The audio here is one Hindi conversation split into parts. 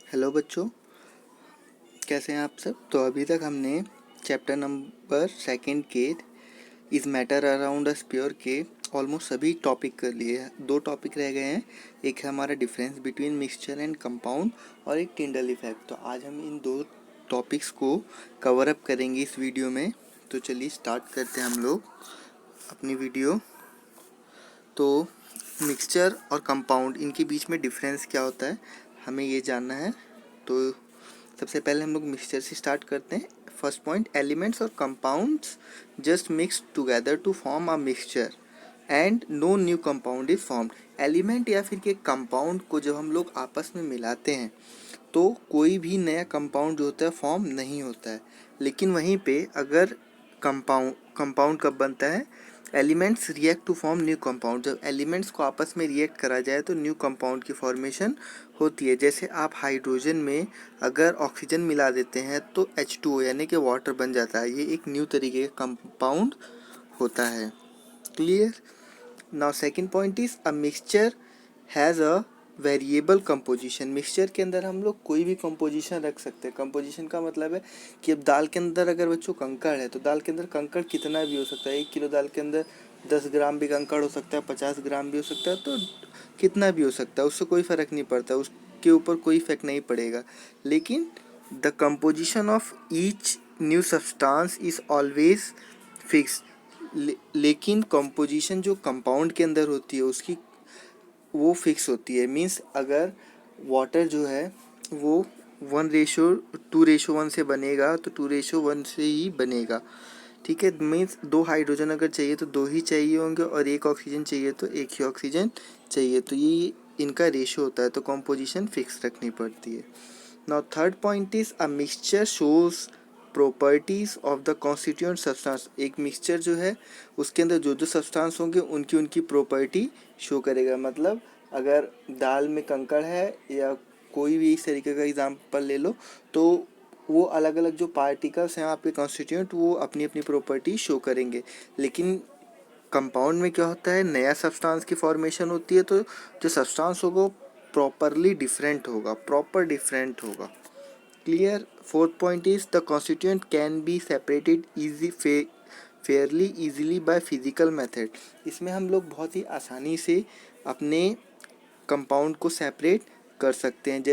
हेलो बच्चों, कैसे हैं आप सब। तो अभी तक हमने चैप्टर नंबर सेकंड के is matter around a sphere के ऑलमोस्ट सभी टॉपिक कर लिए हैं। 2 टॉपिक रह गए हैं, एक है हमारा difference between mixture and compound और एक टिंडल इफेक्ट। तो आज हम इन 2 टॉपिक्स को कवर अप करेंगे इस वीडियो में। तो चलिए स्टार्ट करते हैं हम लोग अपनी वीडियो। तो मिक्सचर और कंपाउंड, इनके बीच में डिफरेंस क्या होता है हमें ये जानना है। तो सबसे पहले हम लोग मिक्सचर से स्टार्ट करते हैं। फर्स्ट पॉइंट, एलिमेंट्स और compounds just mix together to form a mixture and no new compound is formed. Element या फिर के कंपाउंड को जब हम लोग आपस में मिलाते हैं तो कोई भी नया कंपाउंड जो होता है फॉर्म नहीं होता है। लेकिन वहीं पे अगर कंपाउंड कब बनता है, elements react to form new compound. जब एलिमेंट्स को आपस में रिएक्ट करा जाए तो न्यू कंपाउंड की फॉर्मेशन होती है। जैसे आप हाइड्रोजन में अगर ऑक्सीजन मिला देते हैं तो H2O यानी कि वाटर बन जाता है। ये एक न्यू तरीके का कंपाउंड होता है। Clear. Now second point is a mixture has a variable composition. Mixture के अंदर हम लोग कोई भी कंपोजिशन रख सकते हैं। कंपोजिशन का मतलब है कि अब दाल के अंदर अगर बच्चों कंकड़ है तो दाल के अंदर कंकड़ कितना भी हो सकता है। 1 किलो दाल के अंदर 10 ग्राम भी कंकड़ हो सकता है, 50 ग्राम भी हो सकता है, तो कितना भी हो सकता है, उससे कोई फ़र्क नहीं पड़ता, उसके ऊपर कोई इफेक्ट नहीं पड़ेगा। लेकिन the composition of each new substance is always fix. लेकिन कंपोजिशन जो कंपाउंड के अंदर होती है उसकी वो फिक्स होती है। मीन्स अगर वाटर जो है वो 1:2:1 से बनेगा तो 2:1 से ही बनेगा। ठीक है, मीन्स 2 हाइड्रोजन अगर चाहिए तो 2 ही चाहिए होंगे और 1 ऑक्सीजन चाहिए तो 1 ही ऑक्सीजन चाहिए। तो ये इनका रेशियो होता है, तो कंपोजिशन फिक्स रखनी पड़ती है। Now third point is a mixture shows properties of the constituent substance. एक मिक्सचर जो है उसके अंदर जो जो सब्सटेंस होंगे उनकी उनकी प्रॉपर्टी शो करेगा। मतलब अगर दाल में कंकड़ है या कोई भी इस तरीके का एग्जांपल ले लो तो वो अलग अलग जो पार्टिकल्स हैं आपके कॉन्स्टिट्यूएंट वो अपनी अपनी प्रॉपर्टी शो करेंगे। लेकिन कंपाउंड में क्या होता है, नया सब्सटेंस की फॉर्मेशन होती है तो जो सब्सटेंस होगा वो प्रॉपर डिफरेंट होगा। Clear. Fourth point is the constituent can be separated Fairlie easily by physical method. इसमें हम लोग बहुत ही आसानी से अपने कंपाउंड को सेपरेट कर सकते हैं।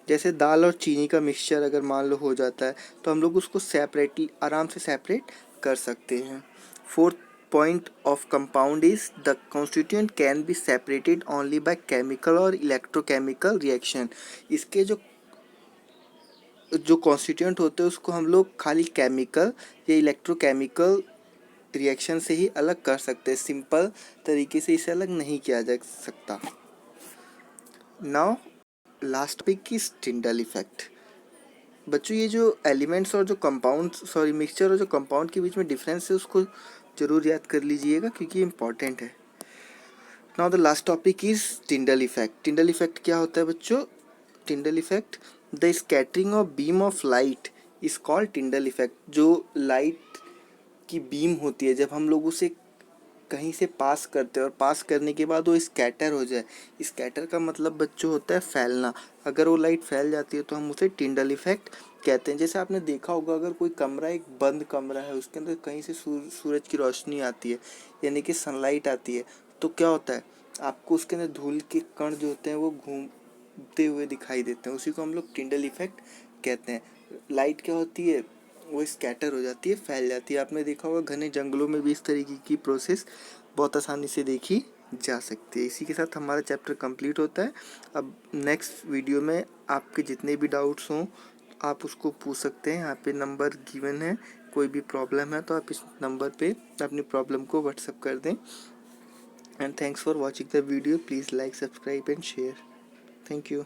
जैसे दाल और चीनी का मिक्सचर अगर मान लो हो जाता है तो हम लोग उसको सेपरेटली आराम से सेपरेट कर सकते हैं। Fourth point of compound is the constituent can be separated only by chemical और इलेक्ट्रोकेमिकल रिएक्शन। इसके जो जो कॉन्स्टिट्यूएंट होते हैं उसको हम लोग खाली केमिकल या इलेक्ट्रोकेमिकल रिएक्शन से ही अलग कर सकते हैं। सिंपल तरीके से इसे अलग नहीं किया जा सकता। Now last pick is Tyndall effect. बच्चों ये जो एलिमेंट्स और जो कंपाउंड मिक्सचर और जो कंपाउंड के बीच में डिफरेंस है उसको जरूर याद कर लीजिएगा क्योंकि इम्पॉर्टेंट है। Now the last topic is Tyndall effect. Tyndall effect क्या होता है बच्चों? Tyndall effect, the scattering of beam of light is called Tyndall effect. जो लाइट की बीम होती है जब हम लोग उसे कहीं से पास करते हैं और पास करने के बाद वो स्कैटर हो जाए, स्कैटर का मतलब बच्चों होता है फैलना। अगर वो लाइट फैल जाती है तो हम उसे टिंडल इफेक्ट कहते हैं। जैसे आपने देखा होगा अगर कोई कमरा एक बंद कमरा है उसके अंदर कहीं से सूरज की रोशनी आती है यानी कि सनलाइट आती है तो क्या होता है, आपको उसके अंदर धूल के कण जो होते हैं वो घूमते हुए दिखाई देते हैं। उसी को हम लोग टिंडल इफेक्ट कहते हैं। लाइट क्या होती है, वो स्कैटर हो जाती है, फैल जाती है। आपने देखा होगा घने जंगलों में भी इस तरीके की प्रोसेस बहुत आसानी से देखी जा सकती है। इसी के साथ हमारा चैप्टर कंप्लीट होता है। अब नेक्स्ट वीडियो में आपके जितने भी डाउट्स हों आप उसको पूछ सकते हैं। यहाँ पे नंबर गिवन है, कोई भी प्रॉब्लम है तो आप इस नंबर पे अपनी प्रॉब्लम को व्हाट्सअप कर दें। And thanks for watching the video. Please like, subscribe and share. Thank you.